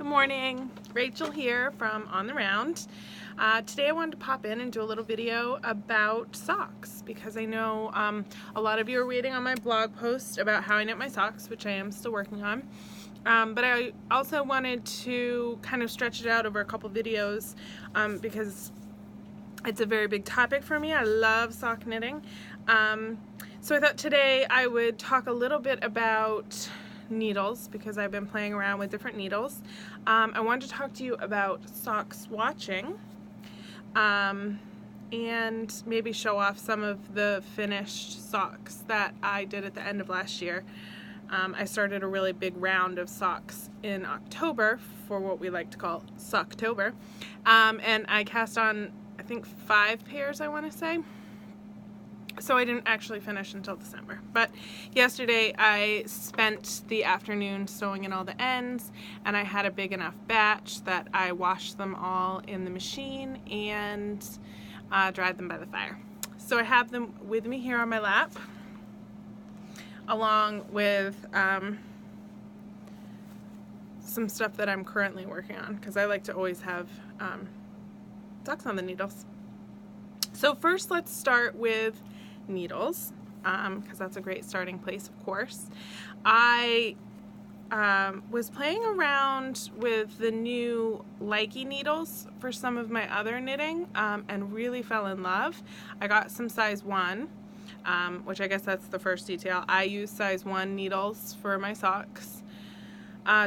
Good morning, Rachel here from On the Round. Today I wanted to pop in and do a little video about socks because I know a lot of you are waiting on my blog post about how I knit my socks, which I am still working on. But I also wanted to kind of stretch it out over a couple videos because it's a very big topic for me. I love sock knitting. So I thought today I would talk a little bit about needles because I've been playing around with different needles. I wanted to talk to you about sock swatching and maybe show off some of the finished socks that I did at the end of last year. I started a really big round of socks in October for what we like to call Socktober, and I cast on I think 5 pairs, I want to say. So I didn't actually finish until December. But yesterday I spent the afternoon sewing in all the ends, and I had a big enough batch that I washed them all in the machine and dried them by the fire. So I have them with me here on my lap, along with some stuff that I'm currently working on, because I like to always have socks on the needles. So first let's start with needles, because that's a great starting place, of course. I was playing around with the new Likey needles for some of my other knitting and really fell in love. I got some size 1, which I guess that's the first detail. I use size 1 needles for my socks.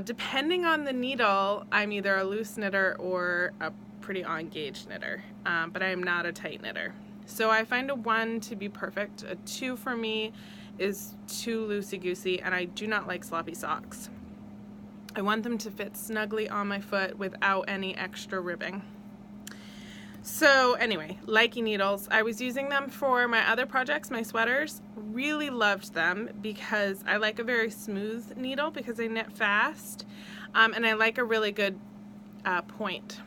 Depending on the needle, I'm either a loose knitter or a pretty on gauge knitter, but I am not a tight knitter. So I find a 1 to be perfect. A 2 for me is too loosey-goosey, and I do not like sloppy socks. I want them to fit snugly on my foot without any extra ribbing. So anyway, Likey needles. I was using them for my other projects, my sweaters. Really loved them because I like a very smooth needle because I knit fast, and I like a really good point.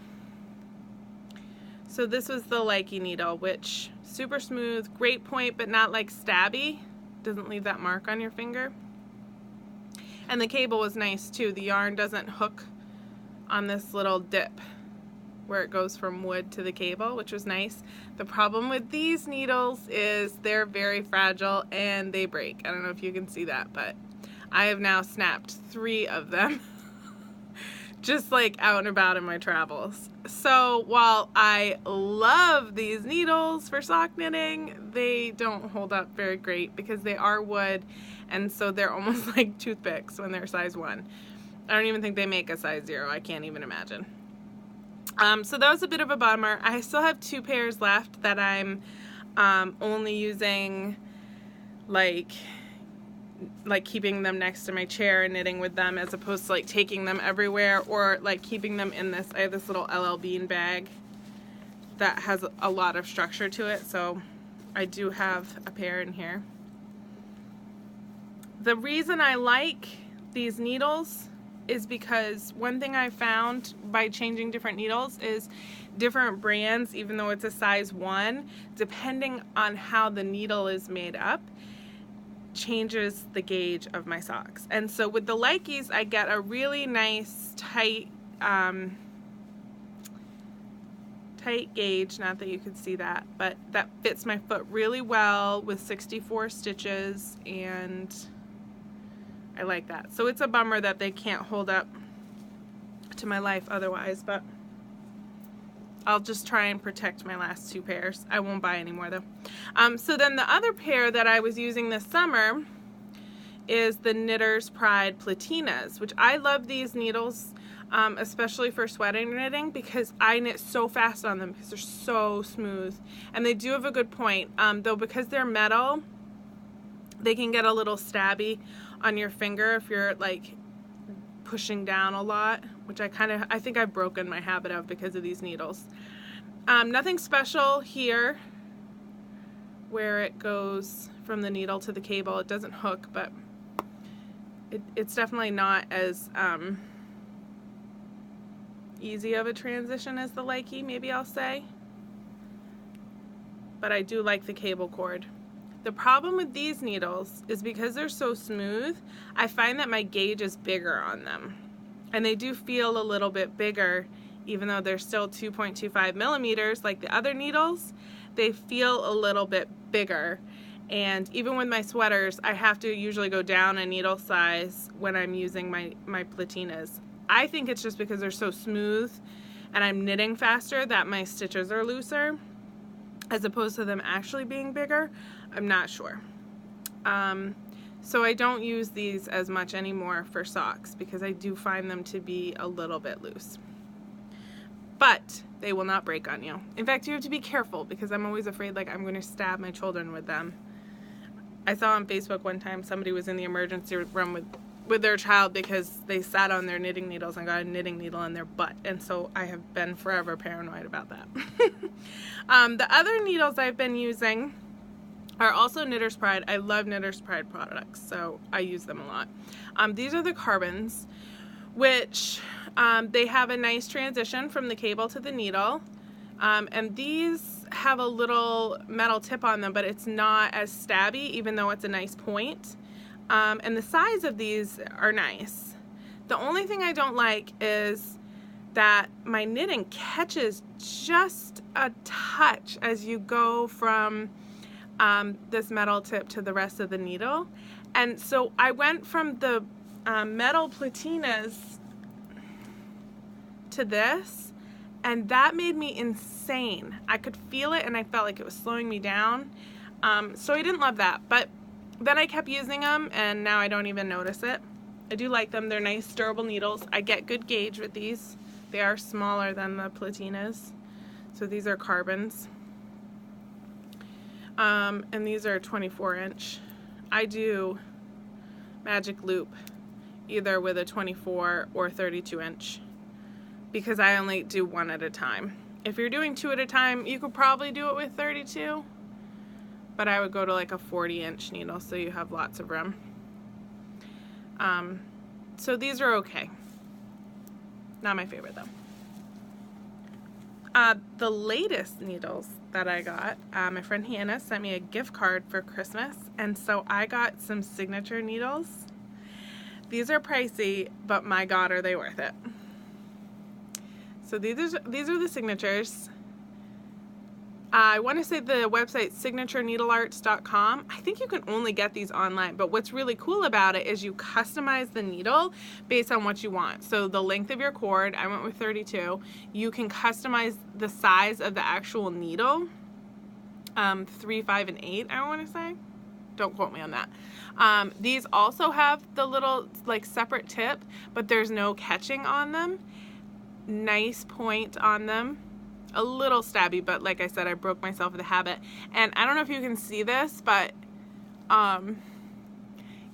So this was the Likey needle, which super smooth, great point, but not like stabby. Doesn't leave that mark on your finger. And the cable was nice too. The yarn doesn't hook on this little dip where it goes from wood to the cable, which was nice. The problem with these needles is they're very fragile and they break. I don't know if you can see that, but I have now snapped 3 of them. Just like out and about in my travels. So while I love these needles for sock knitting, they don't hold up very great because they are wood, and so they're almost like toothpicks when they're size 1. I don't even think they make a size 0. I can't even imagine. So that was a bit of a bummer. I still have 2 pairs left that I'm only using like keeping them next to my chair and knitting with them, as opposed to like taking them everywhere, or like keeping them in this. I have this little LL Bean bag that has a lot of structure to it, so I do have a pair in here. The reason I like these needles is because one thing I found by changing different needles is different brands, even though it's a size 1, depending on how the needle is made up, changes the gauge of my socks. And so with the Likeys, I get a really nice tight gauge, not that you can see that, but that fits my foot really well with 64 stitches, and I like that. So it's a bummer that they can't hold up to my life otherwise, but I'll just try and protect my last 2 pairs. I won't buy any more though. So then the other pair that I was using this summer is the Knitter's Pride Platinas, which I love these needles, especially for sweater knitting, because I knit so fast on them because they're so smooth. And they do have a good point, though because they're metal, they can get a little stabby on your finger if you're like pushing down a lot, which I think I've broken my habit of because of these needles. Nothing special here where it goes from the needle to the cable. It doesn't hook, but it's definitely not as easy of a transition as the Likey, maybe I'll say. But I do like the cable cord. The problem with these needles is because they're so smooth, I find that my gauge is bigger on them. And they do feel a little bit bigger, even though they're still 2.25 millimeters like the other needles. They feel a little bit bigger. And even with my sweaters, I have to usually go down a needle size when I'm using my platinas. I think it's just because they're so smooth and I'm knitting faster that my stitches are looser, as opposed to them actually being bigger. I'm not sure. So I don't use these as much anymore for socks because I do find them to be a little bit loose. But they will not break on you. In fact, you have to be careful because I'm always afraid like I'm going to stab my children with them. I saw on Facebook one time somebody was in the emergency room with their child because they sat on their knitting needles and got a knitting needle in their butt. And so I have been forever paranoid about that. The other needles I've been using are also Knitter's Pride. I love Knitter's Pride products, so I use them a lot. These are the carbons, which they have a nice transition from the cable to the needle. And these have a little metal tip on them, but it's not as stabby, even though it's a nice point. And the size of these are nice. The only thing I don't like is that my knitting catches just a touch as you go from this metal tip to the rest of the needle. And so I went from the metal platinas to this, and that made me insane. I could feel it and I felt like it was slowing me down. So I didn't love that, but then I kept using them and now I don't even notice it. I do like them. They're nice, durable needles. I get good gauge with these. They are smaller than the platinas. So these are carbons. And these are 24-inch. I do magic loop either with a 24 or 32-inch because I only do one at a time. If you're doing two at a time, you could probably do it with 32, but I would go to like a 40-inch needle so you have lots of room. So these are okay. Not my favorite though. The latest needles that I got, my friend Hannah sent me a gift card for Christmas, and so I got some signature needles. These are pricey, but my God, are they worth it. So these are the signatures. I want to say the website signatureneedlearts.com. I think you can only get these online, but what's really cool about it is you customize the needle based on what you want. So the length of your cord, I went with 32. You can customize the size of the actual needle, 3, 5, and 8, I want to say. Don't quote me on that. These also have the little like separate tip, but there's no catching on them. Nice point on them. A little stabby, but like I said, I broke myself of the habit. And I don't know if you can see this, but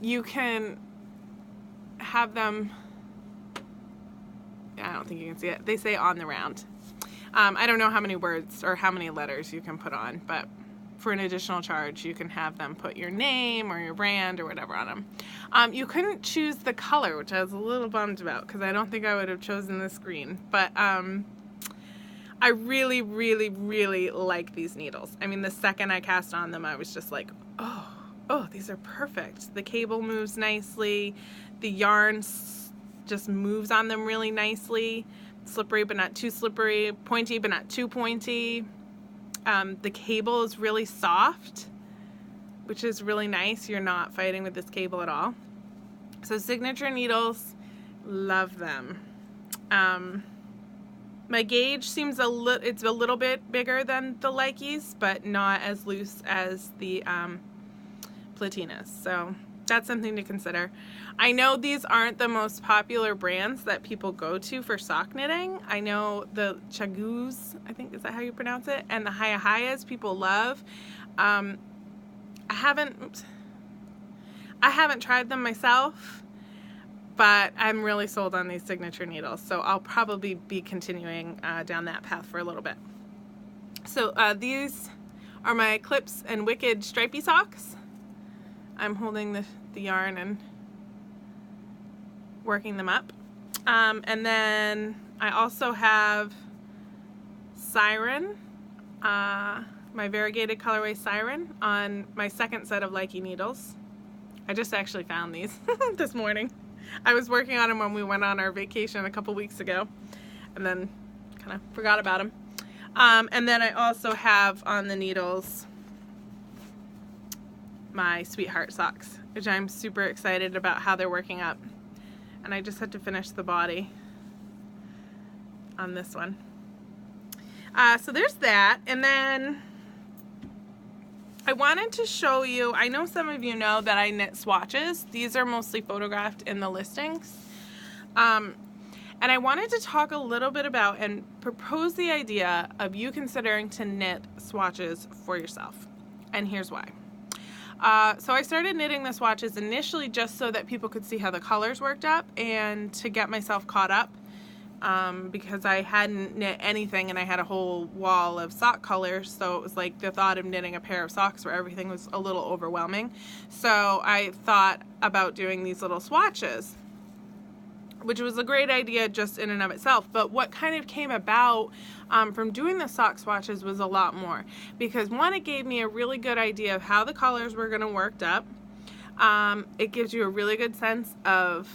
you can have them, I don't think you can see it. They say on the round. I don't know how many words or how many letters you can put on, but for an additional charge, you can have them put your name or your brand or whatever on them. You couldn't choose the color, which I was a little bummed about because I don't think I would have chosen this green, but I really, really, really like these needles. I mean, the second I cast on them, I was just like, oh, these are perfect. The cable moves nicely. The yarn just moves on them really nicely. Slippery, but not too slippery. Pointy, but not too pointy. The cable is really soft, which is really nice. You're not fighting with this cable at all. So signature needles, love them. My gauge seems it's a little bit bigger than the Likes, but not as loose as the platinas. So that's something to consider. I know these aren't the most popular brands that people go to for sock knitting. I know the Chagus, I think, is that how you pronounce it? And the Hayahayas people love. I haven't tried them myself, but I'm really sold on these signature needles, so I'll probably be continuing down that path for a little bit. So these are my Clips and Wicked stripy socks. I'm holding the yarn and working them up. And then I also have Siren, my variegated colorway Siren, on my second set of Likey needles. I just actually found these this morning. I was working on them when we went on our vacation a couple weeks ago, and then kind of forgot about them. And then I also have on the needles my Sweetheart socks, which I'm super excited about how they're working up. And I just had to finish the body on this one. So there's that. And then I wanted to show you, I know some of you know that I knit swatches. These are mostly photographed in the listings. And I wanted to talk a little bit about and propose the idea of you considering to knit swatches for yourself. And here's why. So I started knitting the swatches initially just so that people could see how the colors worked up and to get myself caught up, because I hadn't knit anything and I had a whole wall of sock colors, so it was like the thought of knitting a pair of socks where everything was a little overwhelming. So I thought about doing these little swatches, which was a great idea just in and of itself. But what kind of came about from doing the sock swatches was a lot more, because one, it gave me a really good idea of how the colors were going to work up. It gives you a really good sense of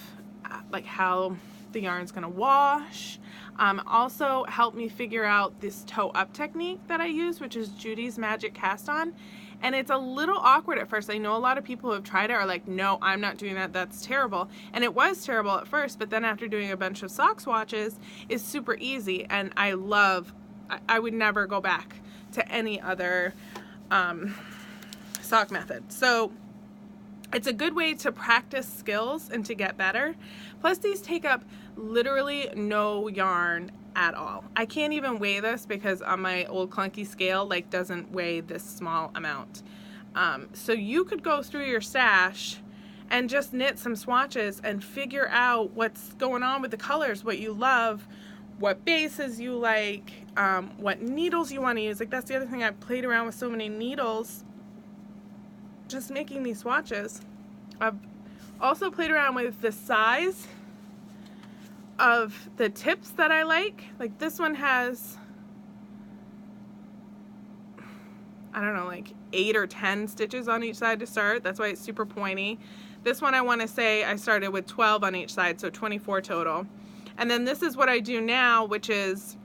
like how the yarn's going to wash. Also helped me figure out this toe up technique that I use, which is Judy's Magic Cast On. And it's a little awkward at first. I know a lot of people who have tried it are like, no, I'm not doing that. That's terrible. And it was terrible at first, but then after doing a bunch of sock swatches, it's super easy. And I would never go back to any other sock method. So it's a good way to practice skills and to get better. Plus these take up literally no yarn at all. I can't even weigh this because on my old clunky scale like doesn't weigh this small amount. So you could go through your stash and just knit some swatches and figure out what's going on with the colors, what you love, what bases you like, what needles you want to use. Like that's the other thing, I've played around with so many needles just making these swatches. I've also played around with the size of the tips that I like. Like this one has, I don't know, like 8 or 10 stitches on each side to start. That's why it's super pointy. This one I want to say I started with 12 on each side, so 24 total. And then this is what I do now, which is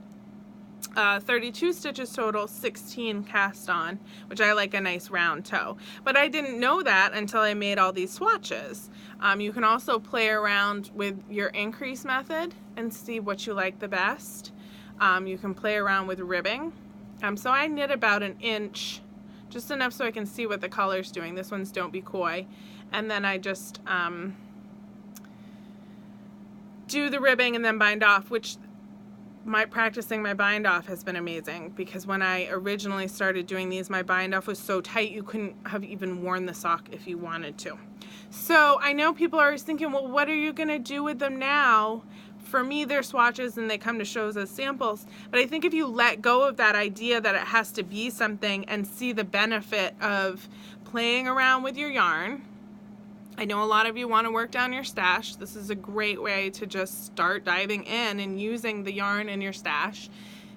32 stitches total, 16 cast on, which I like a nice round toe. But I didn't know that until I made all these swatches. You can also play around with your increase method and see what you like the best. You can play around with ribbing. So I knit about 1 inch, just enough so I can see what the color's doing. This one's Don't Be Coy. And then I just do the ribbing and then bind off, which practicing my bind off has been amazing, because when I originally started doing these, my bind off was so tight you couldn't have even worn the sock if you wanted to. So I know people are always thinking, well, what are you going to do with them now? For me, they're swatches and they come to shows as samples. But I think if you let go of that idea that it has to be something and see the benefit of playing around with your yarn, I know a lot of you want to work down your stash. This is a great way to just start diving in and using the yarn in your stash,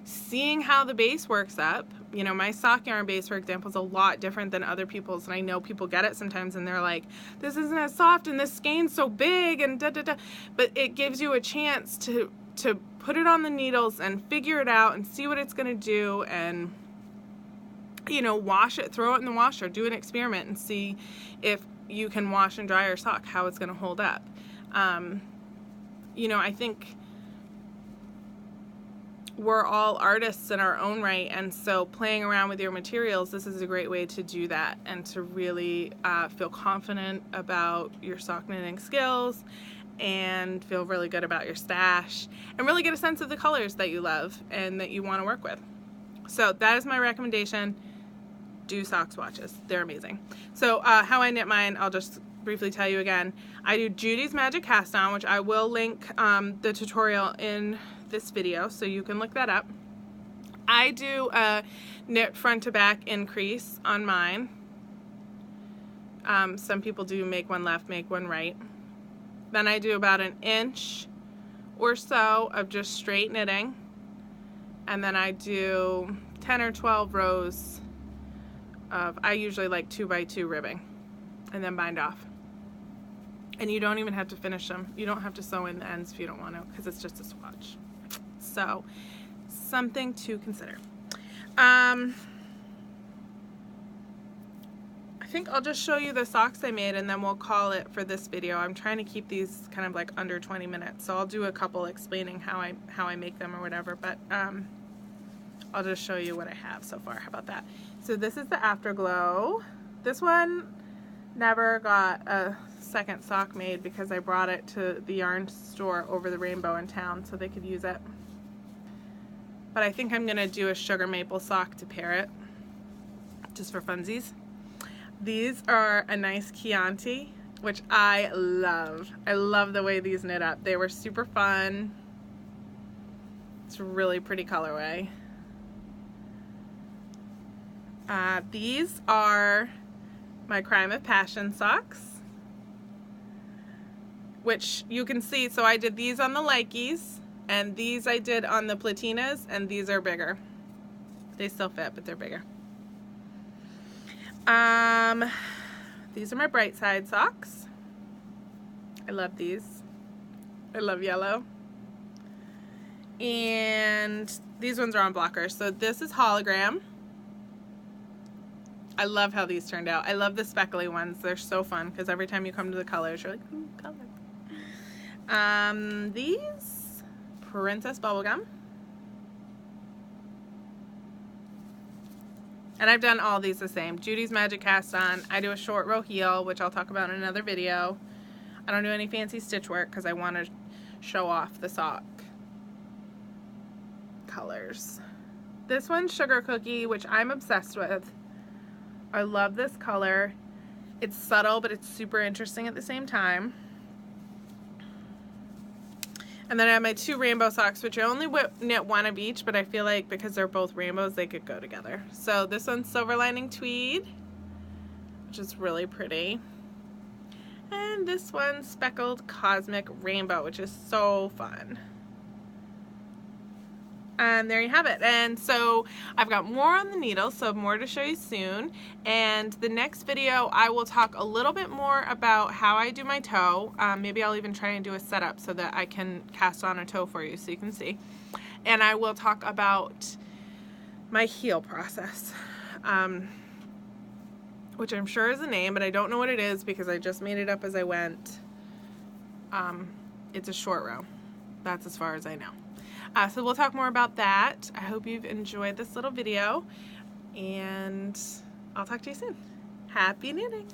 seeing how the base works up. You know, my sock yarn base, for example, is a lot different than other people's, and I know people get it sometimes and they're like, this isn't as soft and this skein's so big and da da da. But it gives you a chance to put it on the needles and figure it out and see what it's going to do, and you know, wash it, throw it in the washer, do an experiment and see if you can wash and dry your sock, how it's going to hold up. You know, I think we're all artists in our own right, and so playing around with your materials, this is a great way to do that and to really feel confident about your sock knitting skills and feel really good about your stash and really get a sense of the colors that you love and that you want to work with. So that is my recommendation. Do sock swatches. They're amazing. So how I knit mine, I'll just briefly tell you again. I do Judy's Magic Cast On, which I will link the tutorial in this video, so you can look that up. I do a knit front to back increase on mine. Some people do make one left, make one right. Then I do about 1 inch or so of just straight knitting. And then I do 10 or 12 rows of, I usually like 2x2 ribbing, and then bind off. And you don't even have to finish them. You don't have to sew in the ends if you don't want to, because it's just a swatch. So, something to consider. I think I'll just show you the socks I made and then we'll call it for this video. I'm trying to keep these kind of like under 20 minutes, so I'll do a couple explaining how I make them or whatever, but I'll just show you what I have so far. How about that? So this is the Afterglow. This one never got a second sock made because I brought it to the yarn store over the rainbow in town so they could use it. But I think I'm gonna do a sugar maple sock to pair it, just for funsies. These are a nice Chianti, which I love. I love the way these knit up. They were super fun. It's a really pretty colorway. These are my Crime of Passion socks, which you can see. So I did these on the Likes, and these I did on the Platinas, and these are bigger. They still fit, but they're bigger. These are my Bright Side socks. I love these. I love yellow. And these ones are on blockers. So this is Hologram. I love how these turned out. I love the speckly ones. They're so fun because every time you come to the colors, you're like, ooh, color. These, Princess Bubblegum. And I've done all these the same. Judy's Magic Cast On. I do a short row heel, which I'll talk about in another video. I don't do any fancy stitch work because I want to show off the sock colors. This one's Sugar Cookie, which I'm obsessed with. I love this color. It's subtle, but it's super interesting at the same time. And then I have my two rainbow socks, which I only knit one of each, but I feel like because they're both rainbows, they could go together. So this one's Silver Lining Tweed, which is really pretty. And this one's Speckled Cosmic Rainbow, which is so fun. And there you have it. And so I've got more on the needle, so more to show you soon. And the next video, I will talk a little bit more about how I do my toe. Maybe I'll even try and do a setup so that I can cast on a toe for you so you can see. And I will talk about my heel process, which I'm sure is a name, but I don't know what it is because I just made it up as I went. It's a short row. That's as far as I know. So we'll talk more about that. I hope you've enjoyed this little video, and I'll talk to you soon. Happy knitting!